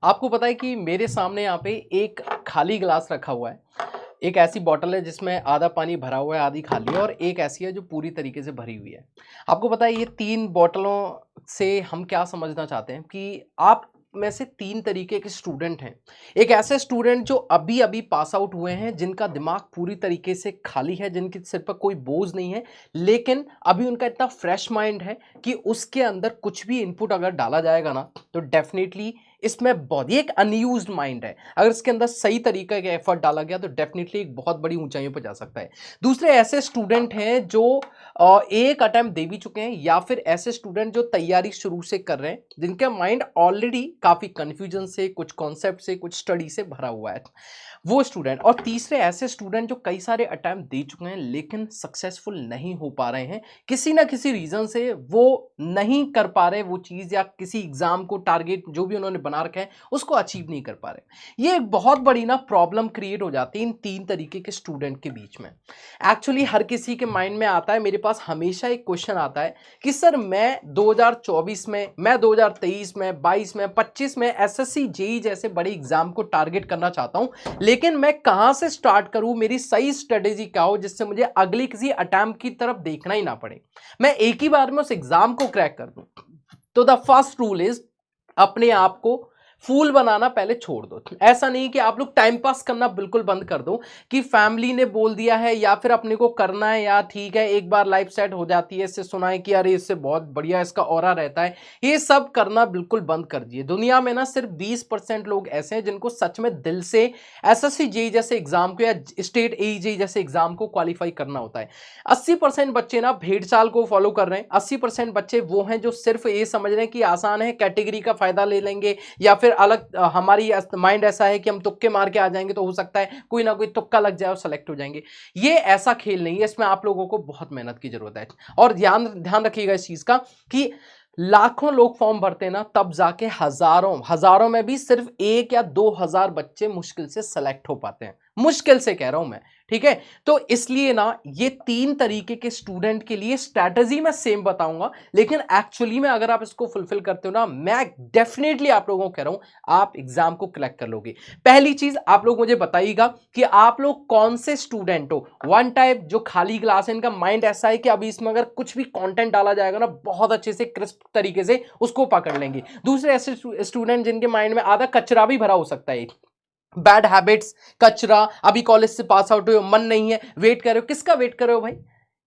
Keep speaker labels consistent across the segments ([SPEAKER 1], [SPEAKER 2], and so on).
[SPEAKER 1] आपको पता है कि मेरे सामने यहाँ पे एक खाली गिलास रखा हुआ है। एक ऐसी बॉटल है जिसमें आधा पानी भरा हुआ है, आधी खाली है और एक ऐसी है जो पूरी तरीके से भरी हुई है। आपको पता है ये 3 बॉटलों से हम क्या समझना चाहते हैं कि आप में से 3 तरीके के स्टूडेंट हैं। एक ऐसे स्टूडेंट जो अभी-अभी पास आउट हुए हैं, जिनका दिमाग पूरी तरीके से खाली है, जिनके सिर पर कोई बोझ नहीं है, लेकिन अभी उनका इतना फ्रेश माइंड है कि उसके अंदर कुछ भी इनपुट अगर डाला जाएगा ना, तो डेफिनिटली इसमें बहुत ही एक अनयूज्ड माइंड है। अगर इसके अंदर सही तरीके का एफर्ट डाला गया तो डेफिनेटली एक बहुत बड़ी ऊंचाइयों पर जा सकता है। दूसरे ऐसे स्टूडेंट हैं जो एक अटेम्प्ट दे भी चुके हैं या फिर ऐसे स्टूडेंट जो तैयारी शुरू से कर रहे हैं, जिनका माइंड ऑलरेडी काफी कंफ्यूजन से, कुछ कॉन्सेप्ट से, कुछ स्टडी से भरा हुआ है, वो स्टूडेंट। और तीसरे ऐसे स्टूडेंट जो कई सारे अटेम्प्ट दे चुके हैं लेकिन सक्सेसफुल नहीं हो पा रहे हैं, किसी ना किसी रीजन से वो नहीं कर पा रहे वो चीज, या किसी एग्जाम को टारगेट जो भी उन्होंने बना रखा है उसको अचीव नहीं कर पा रहे। ये एक बहुत बड़ी ना प्रॉब्लम क्रिएट हो जाती है इन 3 तरीके के स्टूडेंट के बीच में। एक्चुअली हर किसी के माइंड में आता है, मेरे पास हमेशा एक क्वेश्चन आता है कि सर मैं 2024 में, मैं 2023 में, 22 में, 25 में एसएससी जेई जैसे बड़े एग्जाम को टारगेट करना चाहता हूं, लेकिन मैं कहां से स्टार्ट करूं, मेरी सही स्ट्रेटेजी क्या हो जिससे मुझे अगली किसी अटेम्प्ट की तरफ देखना ही ना पड़े, मैं एक ही बार में उस एग्जाम को क्रैक कर दूं। तो द फर्स्ट रूल इज, अपने आप को फूल बनाना पहले छोड़ दो। ऐसा नहीं कि आप लोग टाइम पास करना बिल्कुल बंद कर दो कि फैमिली ने बोल दिया है या फिर अपने को करना है, या ठीक है एक बार लाइफ सेट हो जाती है, इससे सुना है कि अरे इससे बहुत बढ़िया इसका ऑरा रहता है, ये सब करना बिल्कुल बंद कर दिए। दुनिया में ना सिर्फ 20% लोग ऐसे हैं जिनको सच में दिल से एसएससी जेई जैसे एग्जाम को या स्टेट एई जैसे एग्जाम को क्वालिफाई करना होता है। 80% बच्चे ना भेड़ चाल को फॉलो कर रहे हैं। 80% बच्चे वो हैं जो सिर्फ ये समझ रहे हैं कि आसान है, कैटेगरी का फायदा ले लेंगे, या फिर अलग हमारी माइंड ऐसा है कि हम तुक्के मार के आ जाएंगे तो हो सकता है कोई ना कोई तुक्का लग जाए और सेलेक्ट हो जाएंगे। ये ऐसा खेल नहीं है, इसमें आप लोगों को बहुत मेहनत की जरूरत है। और ध्यान ध्यान रखिएगा इस चीज का कि लाखों लोग फॉर्म भरते हैं ना, तब जाके हजारों हजारों में भी सिर्फ 1 या 2 हजार बच्चे मुश्किल से सेलेक्ट हो पाते हैं। मुश्किल से कह रहा हूं मैं, ठीक है। तो इसलिए ना ये 3 तरीके के स्टूडेंट के लिए स्ट्रैटेजी मैं सेम बताऊंगा, लेकिन एक्चुअली में अगर आप इसको फुलफिल करते हो ना, मैं डेफिनेटली आप लोगों को कह रहा हूं आप एग्जाम को क्रैक कर लोगे। पहली चीज आप लोग मुझे बताइएगा कि आप लोग कौन से स्टूडेंट हो। वन टाइप जो खाली क्लास है, इनका माइंड ऐसा है कि अभी इसमें अगर कुछ भी कंटेंट डाला जाएगा ना, बहुत अच्छे से क्रिस्प तरीके से उसको पकड़ लेंगे। दूसरे ऐसे स्टूडेंट जिनके माइंड में आधा कचरा भी भरा हो सकता है, बैड हैबिट्स, कचरा, अभी कॉलेज से पास आउट हुए, मन नहीं है, वेट कर रहे हो। किसका वेट कर रहे हो भाई,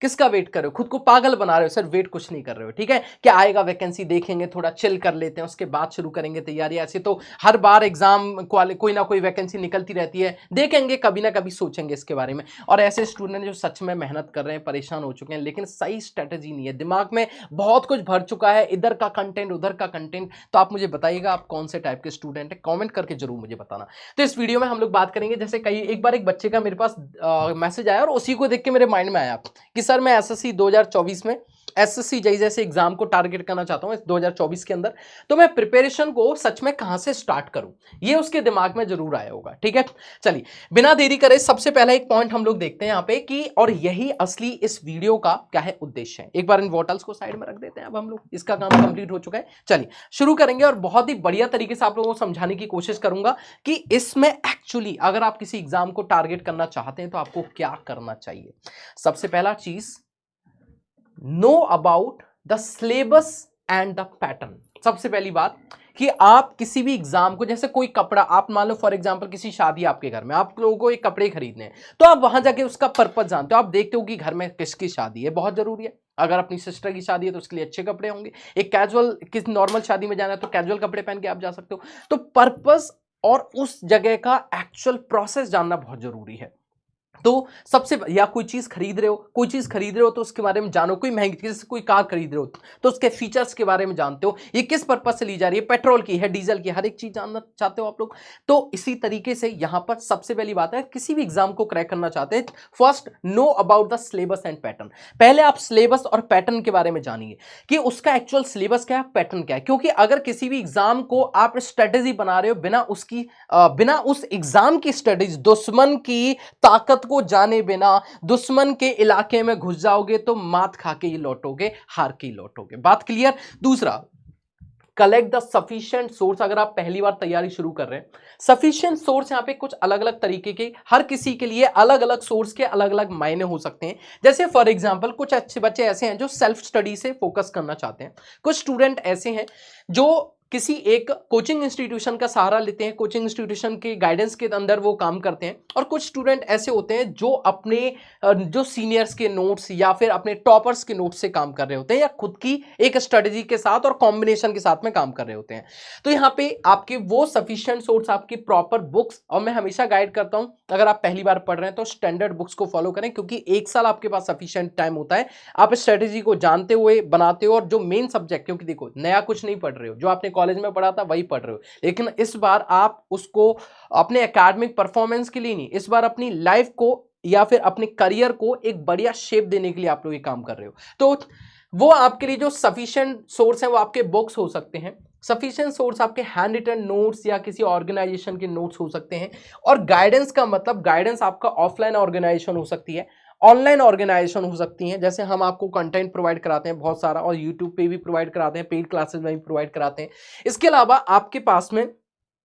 [SPEAKER 1] किसका वेट कर रहे हो? खुद को पागल बना रहे हो। सर वेट कुछ नहीं कर रहे हो, ठीक है। क्या आएगा वैकेंसी देखेंगे, थोड़ा चिल कर लेते हैं, उसके बाद शुरू करेंगे तैयारी। ऐसे तो हर बार एग्जाम कोई ना कोई वैकेंसी निकलती रहती है, देखेंगे कभी ना कभी, सोचेंगे इसके बारे में। और ऐसे स्टूडेंट जो सच में मेहनत कर रहे हैं, परेशान हो चुके हैं, लेकिन सही स्ट्रेटेजी नहीं है, दिमाग में बहुत कुछ भर चुका है, इधर का कंटेंट उधर का कंटेंट। तो आप मुझे बताइएगा आप कौन से टाइप के स्टूडेंट है, कॉमेंट करके जरूर मुझे बताना। तो इस वीडियो में हम लोग बात करेंगे, जैसे कई एक बार एक बच्चे का मेरे पास मैसेज आया और उसी को देख के मेरे माइंड में आया कि सर मैं एसएससी 2024 में एसएससी जेई जैसे एग्जाम को टारगेट करना चाहता हूं इस 2024 के अंदर, तो मैं प्रिपरेशन को सच में कहां से स्टार्ट करूं। ये उसके दिमाग में जरूर आया होगा, ठीक है। चलिए बिना देरी करे सबसे पहला एक पॉइंट हम लोग देखते हैं यहां पे कि, और यही असली इस वीडियो का क्या है उद्देश्य है। एक बार इन वोटल्स को साइड में रख देते हैं, अब हम लोग इसका काम कंप्लीट हो चुका है। चलिए शुरू करेंगे और बहुत ही बढ़िया तरीके से आप लोगों को समझाने की कोशिश करूंगा कि इसमें एक्चुअली अगर आप किसी एग्जाम को टारगेट करना चाहते हैं तो आपको क्या करना चाहिए। सबसे पहला चीज, know about the syllabus and the pattern. सबसे पहली बात कि आप किसी भी एग्जाम को, जैसे कोई कपड़ा, आप मान लो फॉर एग्जांपल किसी शादी आपके घर में, आप लोगों को एक कपड़े खरीदने हैं, तो आप वहां जाके उसका पर्पस जानते हो, आप देखते हो कि घर में किसकी शादी है, बहुत जरूरी है। अगर अपनी सिस्टर की शादी है तो उसके लिए अच्छे कपड़े होंगे। एक कैजुअल, किस नॉर्मल शादी में जाना है तो कैजुअल कपड़े पहन के आप जा सकते हो। तो पर्पस और उस जगह का एक्चुअल प्रोसेस जानना बहुत जरूरी है। तो सबसे, या कोई चीज खरीद रहे हो, कोई चीज खरीद रहे हो तो उसके बारे में जानो। कोई महंगी चीज, कोई कार खरीद रहे हो तो उसके फीचर्स के बारे में जानते हो, ये किस पर्पज से ली जा रही है, पेट्रोल की है, डीजल की, हर एक चीज जानना चाहते हो आप लोग। तो इसी तरीके से यहां पर सबसे पहली बात है, किसी भी एग्जाम को क्रैक करना चाहते हैं, first know about the syllabus and pattern. पहले आप सिलेबस और पैटर्न के बारे में जानिए कि उसका एक्चुअल सिलेबस क्या है, पैटर्न क्या है। क्योंकि अगर किसी भी एग्जाम को आप स्ट्रेटेजी बना रहे हो बिना उसकी बिना उस एग्जाम की स्ट्रेटेजी, दुश्मन की ताकत को जाने बिना दुश्मन के इलाके में घुस जाओगे तो मात खा के ही लौटोगे, हार के ही लौटोगे। बात क्लियर। दूसरा, कलेक्ट द सफिशिएंट सोर्स। अगर आप पहली बार तैयारी शुरू कर रहे हैं, सफिशिएंट सोर्स यहाँ पे कुछ अलग अलग तरीके के, हर किसी के लिए अलग अलग सोर्स के अलग अलग मायने हो सकते हैं। जैसे फॉर एग्जांपल कुछ अच्छे बच्चे ऐसे हैं जो सेल्फ स्टडी से फोकस करना चाहते हैं, कुछ स्टूडेंट ऐसे हैं जो किसी एक कोचिंग इंस्टीट्यूशन का सहारा लेते हैं, कोचिंग इंस्टीट्यूशन के गाइडेंस के अंदर वो काम करते हैं, और कुछ स्टूडेंट ऐसे होते हैं जो अपने जो सीनियर्स के नोट्स या फिर अपने टॉपर्स के नोट्स से काम कर रहे होते हैं, या खुद की एक स्ट्रेटजी के साथ और कॉम्बिनेशन के साथ में काम कर रहे होते हैं। तो यहाँ पे आपके वो सफिशिएंट सोर्स, आपकी प्रॉपर बुक्स, और मैं हमेशा गाइड करता हूं अगर आप पहली बार पढ़ रहे हैं तो स्टैंडर्ड बुक्स को फॉलो करें, क्योंकि एक साल आपके पास सफिशिएंट टाइम होता है आप स्ट्रेटजी को जानते हुए बनाते हो। और जो मेन सब्जेक्ट, क्योंकि देखो नया कुछ नहीं पढ़ रहे हो, जो आपने कॉलेज में पढ़ा था वही पढ़ रहे हो, लेकिन इस बार आप उसको अपने एकेडमिक परफॉर्मेंस के लिए नहीं, इस बार अपनी लाइफ को या फिर अपने करियर को एक बढ़िया शेप देने के लिए आप लोग ये काम कर रहे हो। तो वो आपके लिए जो सफिशिएंट सोर्स है वो आपके बुक्स हो सकते हैं, सफिशिएंट सोर्स आपके हैंड रिटन नोट्स या किसी ऑर्गेनाइजेशन के नोट्स हो सकते हैं। और गाइडेंस का मतलब, गाइडेंस आपका ऑफलाइन ऑर्गेनाइजेशन हो सकती है, ऑनलाइन ऑर्गेनाइजेशन हो सकती हैं। जैसे हम आपको कंटेंट प्रोवाइड कराते हैं बहुत सारा, और यूट्यूब पे भी प्रोवाइड कराते हैं, पेड क्लासेस में भी प्रोवाइड कराते हैं। इसके अलावा आपके पास में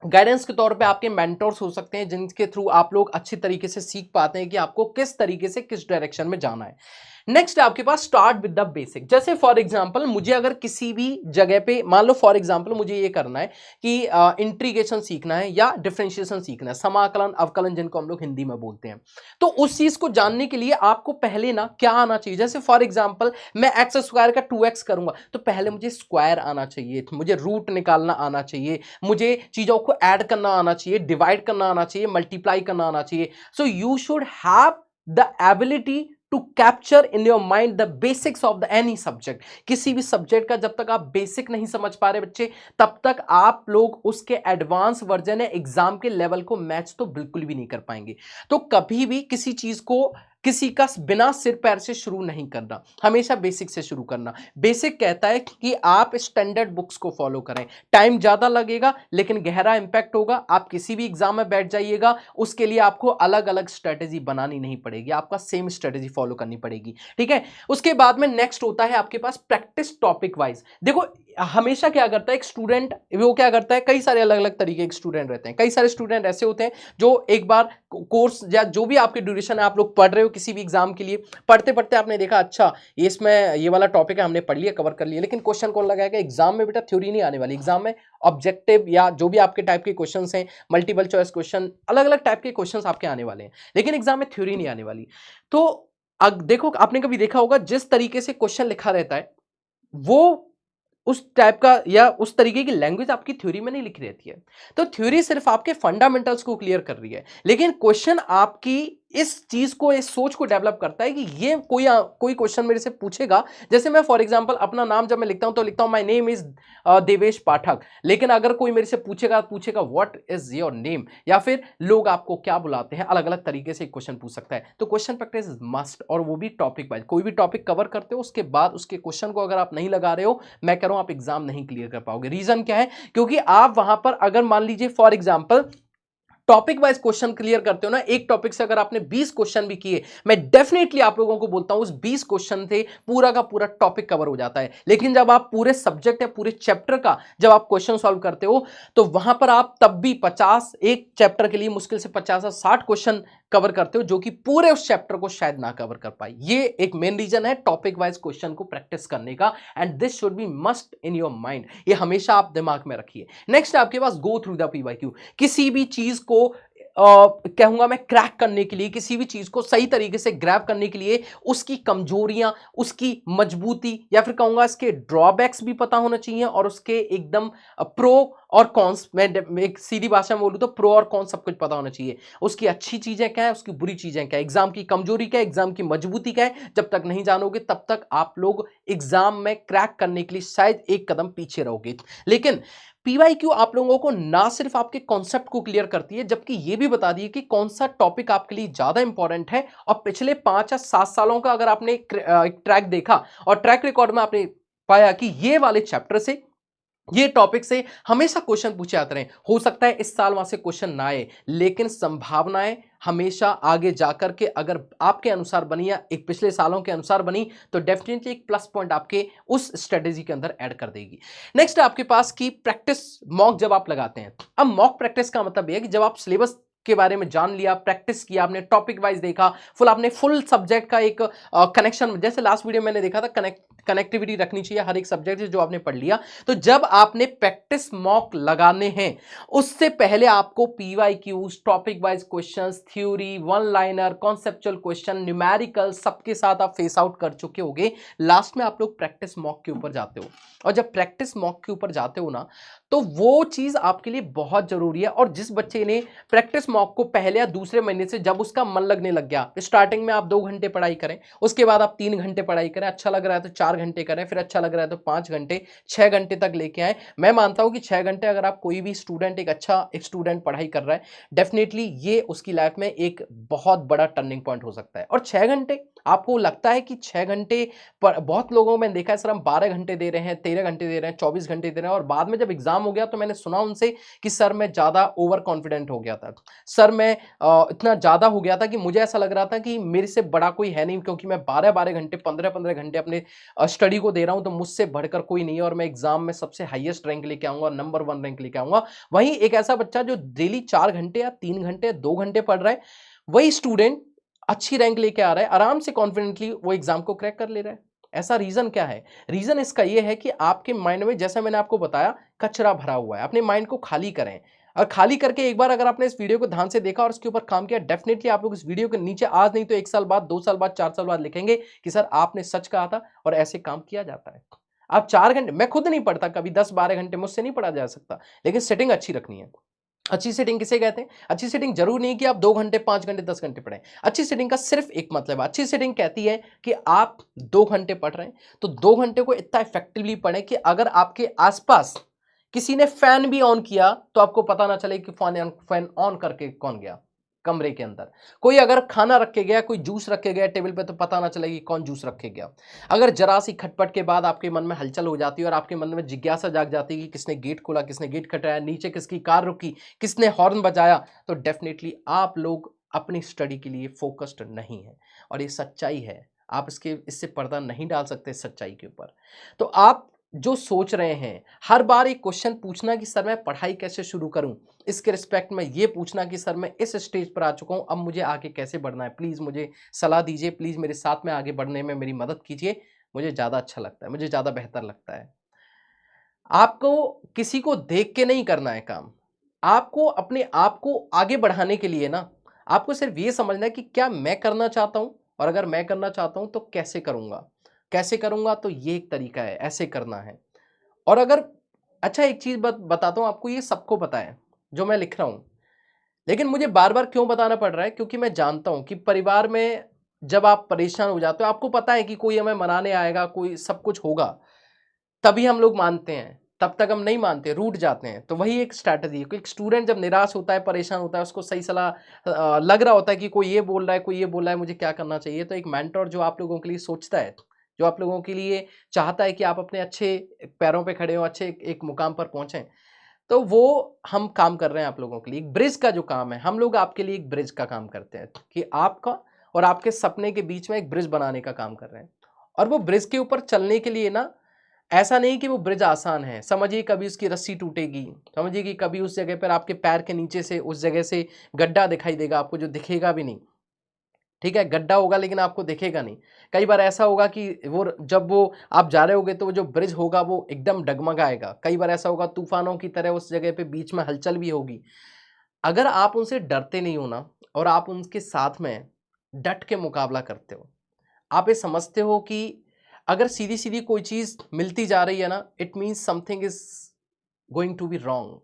[SPEAKER 1] गाइडेंस के तौर पे आपके मेंटर्स हो सकते हैं, जिनके थ्रू आप लोग अच्छी तरीके से सीख पाते हैं कि आपको किस तरीके से किस डायरेक्शन में जाना है। नेक्स्ट आपके पास स्टार्ट विद द बेसिक। जैसे फॉर एग्जांपल मुझे अगर किसी भी जगह पे, मान लो फॉर एग्जांपल मुझे ये करना है कि इंटीग्रेशन सीखना है या डिफरेंशिएशन सीखना है, समाकलन अवकलन जिनको हम लोग हिंदी में बोलते हैं, तो उस चीज को जानने के लिए आपको पहले ना क्या आना चाहिए। जैसे फॉर एग्जांपल मैं एक्स स्क्वायर का 2x करूंगा, तो पहले मुझे स्क्वायर आना चाहिए, मुझे रूट निकालना आना चाहिए, मुझे चीजों को ऐड करना आना चाहिए, डिवाइड करना आना चाहिए, मल्टीप्लाई करना आना चाहिए। So you should have the ability to capture in your mind the basics of the any subject. किसी भी सब्जेक्ट का जब तक आप बेसिक नहीं समझ पा रहे बच्चे, तब तक आप लोग उसके एडवांस वर्जन या एग्जाम के लेवल को मैच तो बिल्कुल भी नहीं कर पाएंगे। तो कभी भी किसी चीज को किसी का बिना सिर पैर से शुरू नहीं करना, हमेशा बेसिक से शुरू करना। बेसिक कहता है कि आप स्टैंडर्ड बुक्स को फॉलो करें, टाइम ज्यादा लगेगा लेकिन गहरा इंपैक्ट होगा। आप किसी भी एग्जाम में बैठ जाइएगा, उसके लिए आपको अलग अलग स्ट्रेटेजी बनानी नहीं पड़ेगी, आपका सेम स्ट्रेटेजी फॉलो करनी पड़ेगी, ठीक है। उसके बाद में नेक्स्ट होता है आपके पास प्रैक्टिस टॉपिक वाइज। देखो हमेशा क्या करता है एक स्टूडेंट, वो क्या करता है, कई सारे अलग अलग तरीके के स्टूडेंट रहते हैं। कई सारे स्टूडेंट ऐसे होते हैं जो एक बार कोर्स या जो भी आपकी ड्यूरेशन है आप लोग पढ़ रहे हो किसी भी एग्जाम के लिए, पढ़ते पढ़ते आपने देखा अच्छा ये इसमें ये वाला टॉपिक है, हमने पढ़ लिया, कवर कर लिया, लेकिन क्वेश्चन कौन लगाएगा एग्जाम में? बेटा थ्योरी नहीं आने वाली एग्जाम में, ऑब्जेक्टिव या जो भी आपके टाइप के क्वेश्चंस हैं, मल्टीपल चॉइस क्वेश्चन, अलग अलग टाइप के क्वेश्चंस आपके आने वाले हैं, लेकिन एग्जाम में थ्योरी नहीं आने वाली। तो अब देखो, आपने कभी देखा होगा जिस तरीके से क्वेश्चन लिखा रहता है वो उस टाइप का या उस तरीके की लैंग्वेज आपकी थ्योरी में नहीं लिखी रहती है। तो थ्योरी सिर्फ आपके फंडामेंटल्स को क्लियर कर रही है, लेकिन क्वेश्चन आपकी इस चीज को, इस सोच को डेवलप करता है कि ये कोई क्वेश्चन मेरे से पूछेगा। जैसे मैं फॉर एग्जांपल अपना नाम जब मैं लिखता हूं तो लिखता हूं माय नेम इज देवेश पाठक, लेकिन अगर कोई मेरे से पूछेगा व्हाट इज योर नेम, या फिर लोग आपको क्या बुलाते हैं, अलग अलग तरीके से क्वेश्चन पूछ सकता है। तो क्वेश्चन प्रैक्टिस इज मस्ट, और वो भी टॉपिक वाइज। कोई भी टॉपिक कवर करते हो उसके बाद उसके क्वेश्चन को अगर आप नहीं लगा रहे हो, मैं कह रहा हूं आप एग्जाम नहीं क्लियर कर पाओगे। रीजन क्या है? क्योंकि आप वहां पर अगर मान लीजिए for example topic wise question clear करते हो ना, एक टॉपिक से अगर आपने 20 क्वेश्चन भी किए, मैं डेफिनेटली आप लोगों को बोलता हूं उस 20 क्वेश्चन से पूरा का पूरा टॉपिक कवर हो जाता है। लेकिन जब आप पूरे सब्जेक्ट या पूरे चैप्टर का जब आप क्वेश्चन सॉल्व करते हो, तो वहां पर आप तब भी 50, एक चैप्टर के लिए मुश्किल से 50 या 60 क्वेश्चन कवर करते हो, जो कि पूरे उस चैप्टर को शायद ना कवर कर पाए। ये एक मेन रीजन है टॉपिक वाइज क्वेश्चन को प्रैक्टिस करने का, and this should be must in your mind. ये हमेशा आप दिमाग में रखिए। नेक्स्ट आपके पास गो थ्रू द पीवाईक्यू। किसी भी चीज को कहूंगा मैं क्रैक करने के लिए, किसी भी चीज को सही तरीके से ग्रैब करने के लिए उसकी कमजोरियां, उसकी मजबूती, या फिर कहूंगा इसके ड्रॉबैक्स भी पता होना चाहिए, और उसके एकदम प्रो और कॉन्स, मैं एक सीधी भाषा में बोलूं तो प्रो और कॉन्स सब कुछ पता होना चाहिए। उसकी अच्छी चीजें क्या है, उसकी बुरी चीजें क्या है, एग्जाम की कमजोरी क्या है, एग्जाम की मजबूती क्या है। जब तक नहीं जानोगे तब तक आप लोग एग्जाम में क्रैक करने के लिए शायद एक कदम पीछे रहोगे। लेकिन पीवाईक्यू आप लोगों को ना सिर्फ आपके कॉन्सेप्ट को क्लियर करती है, जबकि यह भी बता दी है कि कौन सा टॉपिक आपके लिए ज्यादा इंपॉर्टेंट है। और पिछले 5 या 7 सालों का अगर आपने एक ट्रैक देखा और ट्रैक रिकॉर्ड में आपने पाया कि ये वाले चैप्टर से ये टॉपिक से हमेशा क्वेश्चन पूछे जाते रहे। हो सकता है इस साल वहां से क्वेश्चन ना आए, लेकिन संभावनाएं हमेशा आगे जाकर के अगर आपके अनुसार बनी या एक पिछले सालों के अनुसार बनी तो डेफिनेटली एक प्लस पॉइंट आपके उस स्ट्रेटेजी के अंदर ऐड कर देगी। नेक्स्ट आपके पास की प्रैक्टिस मॉक जब आप लगाते हैं। अब मॉक प्रैक्टिस का मतलब यह है कि जब आप सिलेबस के बारे में जान लिया, प्रैक्टिस किया, आपने टॉपिक वाइज देखा, आपने फुल सब्जेक्ट का एक कनेक्शन, जैसे लास्ट वीडियो मैंने देखा था कनेक्टिविटी रखनी चाहिए हर एक सब्जेक्ट से जो आपने पढ़ लिया। तो जब आपने प्रैक्टिस मॉक लगाने हैं उससे पहले आपको PYQs, topic wise questions, theory, one liner, conceptual question, numerical सबके साथ आप फेस आउट कर चुके होंगे। लास्ट में आप लोग प्रैक्टिस मॉक के ऊपर जाते हो, और जब प्रैक्टिस मॉक के ऊपर जाते हो ना तो वो चीज आपके लिए बहुत जरूरी है। और जिस बच्चे ने प्रैक्टिस मॉक को पहले या दूसरे महीने से जब उसका मन लगने लग गया, स्टार्टिंग में आप 2 घंटे पढ़ाई करें, उसके बाद आप 3 घंटे पढ़ाई करें, अच्छा लग रहा है तो 4 घंटे करें, फिर अच्छा लग रहा है तो 5 घंटे, 6 घंटे तक लेके आए। मैं मानता हूं कि 6 घंटे अगर आप कोई भी स्टूडेंट, एक अच्छा एक स्टूडेंट पढ़ाई कर रहा है, डेफिनेटली ये उसकी लाइफ में एक बहुत बड़ा टर्निंग पॉइंट हो सकता है। और 6 घंटे आपको लगता है कि 6 घंटे पर, बहुत लोगों में देखा है सर हम 12 घंटे दे रहे हैं, 13 घंटे दे रहे हैं, 24 घंटे दे रहे हैं, और बाद में जब एग्जाम हो गया तो मैंने सुना उनसे कि सर मैं ज्यादा ओवर कॉन्फिडेंट हो गया था, सर मैं इतना ज्यादा हो गया था कि मुझे ऐसा लग रहा था कि मेरे से बड़ा कोई है नहीं, क्योंकि मैं 12-12 घंटे, 15-15 घंटे अपने स्टडी को दे रहा हूं, तो मुझसे बढ़कर कोई नहीं है और मैं एग्जाम में सबसे हाईएस्ट रैंक लेके आऊंगा, नंबर 1 रैंक लेके आऊंगा। वहीं एक ऐसा बच्चा जो डेली 4 घंटे या 3 घंटे 2 घंटे पढ़ रहा है, वही स्टूडेंट अच्छी रैंक लेके आ रहा है, आराम से कॉन्फिडेंटली वो एग्जाम को क्रैक कर ले रहा है। ऐसा रीजन क्या है? रीजन इसका ये है कि आपके माइंड में, जैसा मैंने आपको बताया, कचरा भरा हुआ है। अपने माइंड को खाली करें, और खाली करके एक बार अगर आपने इस वीडियो को ध्यान से देखा और इसके ऊपर काम किया, डेफिनेटली आप लोग इस वीडियो के नीचे आज नहीं तो 1 साल बाद, 2 साल बाद, 4 साल बाद लिखेंगे कि सर आपने सच कहा था और ऐसे काम किया जाता है। आप 4 घंटे, मैं खुद नहीं पढ़ता कभी, 10-12 घंटे मुझसे नहीं पढ़ा जा सकता, लेकिन सेटिंग अच्छी रखनी है। अच्छी सेटिंग किसे कहते हैं? अच्छी सेटिंग जरूर नहीं कि आप 2 घंटे, 5 घंटे, 10 घंटे पढ़ें। अच्छी सेटिंग का सिर्फ एक मतलब है, अच्छी सेटिंग कहती है कि आप 2 घंटे पढ़ रहे हैं तो 2 घंटे को इतना इफेक्टिवली पढ़ें कि अगर आपके आसपास किसी ने फैन भी ऑन किया तो आपको पता ना चले कि फैन ऑन करके कौन गया कमरे के अंदर। कोई अगर खाना रख के गया, कोई जूस रख के गया टेबल पे, तो पता ना चले कि कौन जूस रख के गया। अगर जरा सी खटपट के बाद आपके मन में हलचल हो जाती है और आपके मन में जिज्ञासा जाग जाती है कि किसने गेट खोला, किसने गेट खटकाया, नीचे किसकी कार रुकी, किसने हॉर्न बजाया, तो डेफिनेटली आप लोग अपनी स्टडी के लिए फोकस्ड नहीं है। और ये सच्चाई है, आप इससे पर्दा नहीं डाल सकते सच्चाई के ऊपर। तो आप जो सोच रहे हैं हर बार एक क्वेश्चन पूछना कि सर मैं पढ़ाई कैसे शुरू करूं, इसके रिस्पेक्ट में ये पूछना कि सर मैं इस स्टेज पर आ चुका हूं, अब मुझे आगे कैसे बढ़ना है, प्लीज मुझे सलाह दीजिए, प्लीज मेरे साथ में आगे बढ़ने में मेरी मदद कीजिए, मुझे ज्यादा अच्छा लगता है, मुझे ज्यादा बेहतर लगता है। आपको किसी को देख के नहीं करना है काम, आपको अपने आप को आगे बढ़ाने के लिए ना, आपको सिर्फ ये समझना है कि क्या मैं करना चाहता हूं, और अगर मैं करना चाहता हूं तो कैसे करूंगा। कैसे करूंगा तो ये एक तरीका है, ऐसे करना है। और अगर, अच्छा एक चीज बताता हूं आपको, ये सबको पता है जो मैं लिख रहा हूं, लेकिन मुझे बार बार क्यों बताना पड़ रहा है, क्योंकि मैं जानता हूं कि परिवार में जब आप परेशान हो जाते हो, आपको पता है कि कोई हमें मनाने आएगा, कोई सब कुछ होगा, तभी हम लोग मानते हैं, तब तक हम नहीं मानते, रूठ जाते हैं। तो वही एक स्ट्रैटेजी है। एक स्टूडेंट जब निराश होता है, परेशान होता है, उसको सही सलाह लग रहा होता है कि कोई ये बोल रहा है, कोई ये बोल रहा है, मुझे क्या करना चाहिए, तो एक मेंटर जो आप लोगों के लिए सोचता है, जो आप लोगों के लिए चाहता है कि आप अपने अच्छे पैरों पे खड़े हो, अच्छे एक मुकाम पर पहुंचे, तो वो हम काम कर रहे हैं आप लोगों के लिए। एक ब्रिज का जो काम है, हम लोग आपके लिए एक ब्रिज का काम करते हैं कि आपका और आपके सपने के बीच में एक ब्रिज बनाने का काम कर रहे हैं। और वो ब्रिज के ऊपर चलने के लिए ना, ऐसा नहीं कि वो ब्रिज आसान है, समझिए कभी उसकी रस्सी टूटेगी, समझिए कि कभी उस जगह पर आपके पैर के नीचे से उस जगह से गड्ढा दिखाई देगा आपको, जो दिखेगा भी नहीं। ठीक है, गड्ढा होगा लेकिन आपको दिखेगा नहीं। कई बार ऐसा होगा कि वो जब वो आप जा रहे होगे तो वो जो ब्रिज होगा वो एकदम डगमगाएगा। कई बार ऐसा होगा तूफानों की तरह उस जगह पे बीच में हलचल भी होगी। अगर आप उनसे डरते नहीं हो ना, और आप उनके साथ में डट के मुकाबला करते हो, आप ये समझते हो कि अगर सीधी सीधी कोई चीज मिलती जा रही है ना, it means something is going to be wrong.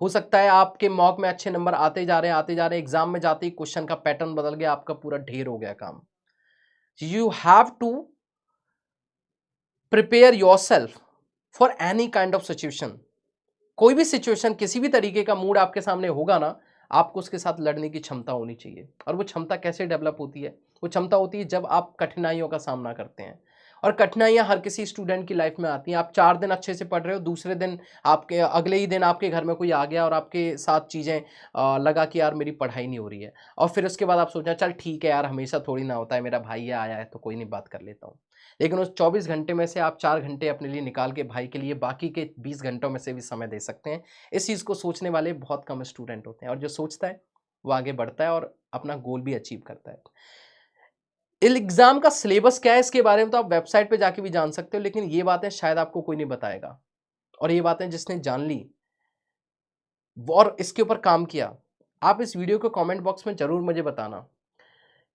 [SPEAKER 1] हो सकता है आपके मॉक में अच्छे नंबर आते जा रहे हैं, आते जा रहे हैं, एग्जाम में जाते ही क्वेश्चन का पैटर्न बदल गया, आपका पूरा ढेर हो गया काम। You have to prepare yourself for any kind of situation। कोई भी सिचुएशन, किसी भी तरीके का मूड आपके सामने होगा ना, आपको उसके साथ लड़ने की क्षमता होनी चाहिए। और वो क्षमता कैसे डेवलप होती है? वो क्षमता होती है जब आप कठिनाइयों का सामना करते हैं। और कठिनाइयाँ हर किसी स्टूडेंट की लाइफ में आती हैं। आप 4 दिन अच्छे से पढ़ रहे हो, दूसरे दिन आपके अगले ही दिन आपके घर में कोई आ गया और आपके साथ चीज़ें लगा कि यार मेरी पढ़ाई नहीं हो रही है, और फिर उसके बाद आप सोचना चल ठीक है यार, हमेशा थोड़ी ना होता है, मेरा भाई आया है तो कोई नहीं, बात कर लेता हूँ। लेकिन उस 24 घंटे में से आप 4 घंटे अपने लिए निकाल के भाई के लिए बाकी के 20 घंटों में से भी समय दे सकते हैं। इस चीज़ को सोचने वाले बहुत कम स्टूडेंट होते हैं, और जो सोचता है वो आगे बढ़ता है और अपना गोल भी अचीव करता है। एग्जाम का सिलेबस क्या है इसके बारे में तो आप वेबसाइट पे जाके भी जान सकते हो, लेकिन ये बातें शायद आपको कोई नहीं बताएगा। और ये बातें जिसने जान ली और इसके ऊपर काम किया, आप इस वीडियो को कमेंट बॉक्स में जरूर मुझे बताना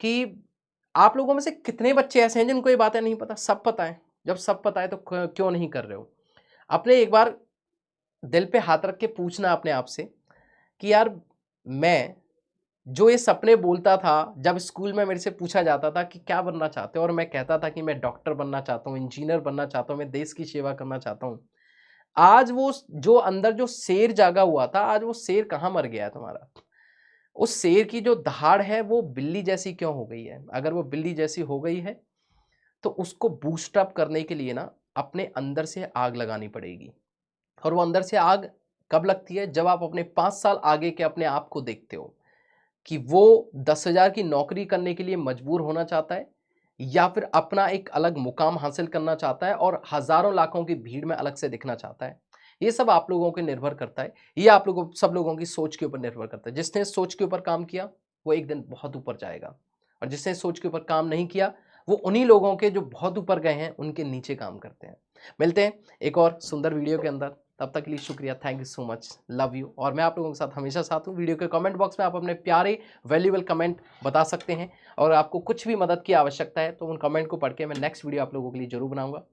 [SPEAKER 1] कि आप लोगों में से कितने बच्चे ऐसे हैं जिनको ये बातें नहीं पता। सब पता है, जब सब पता है तो क्यों नहीं कर रहे हो। अपने एक बार दिल पे हाथ रख के पूछना अपने आप से कि यार, मैं जो ये सपने बोलता था, जब स्कूल में मेरे से पूछा जाता था कि क्या बनना चाहते हो, और मैं कहता था कि मैं डॉक्टर बनना चाहता हूँ, इंजीनियर बनना चाहता हूँ, मैं देश की सेवा करना चाहता हूँ। आज वो जो अंदर जो शेर जागा हुआ था, आज वो शेर कहाँ मर गया है तुम्हारा। उस शेर की जो दहाड़ है वो बिल्ली जैसी क्यों हो गई है। अगर वो बिल्ली जैसी हो गई है तो उसको बूस्ट अप करने के लिए ना अपने अंदर से आग लगानी पड़ेगी। और वो अंदर से आग कब लगती है, जब आप अपने 5 साल आगे के अपने आप को देखते हो कि वो 10,000 की नौकरी करने के लिए मजबूर होना चाहता है, या फिर अपना एक अलग मुकाम हासिल करना चाहता है और हजारों लाखों की भीड़ में अलग से दिखना चाहता है। ये सब आप लोगों के निर्भर करता है, ये आप लोगों सब लोगों की सोच के ऊपर निर्भर करता है। जिसने सोच के ऊपर काम किया वो एक दिन बहुत ऊपर जाएगा, और जिसने सोच के ऊपर काम नहीं किया वो उन्हीं लोगों के जो बहुत ऊपर गए हैं उनके नीचे काम करते हैं। मिलते हैं एक और सुंदर वीडियो के अंदर, तब तक के लिए शुक्रिया, thank you so much, love you. और मैं आप लोगों के साथ हमेशा साथ हूँ। वीडियो के कमेंट बॉक्स में आप अपने प्यारे वैल्यूएबल कमेंट बता सकते हैं, और आपको कुछ भी मदद की आवश्यकता है तो उन कमेंट को पढ़ के मैं नेक्स्ट वीडियो आप लोगों के लिए जरूर बनाऊंगा।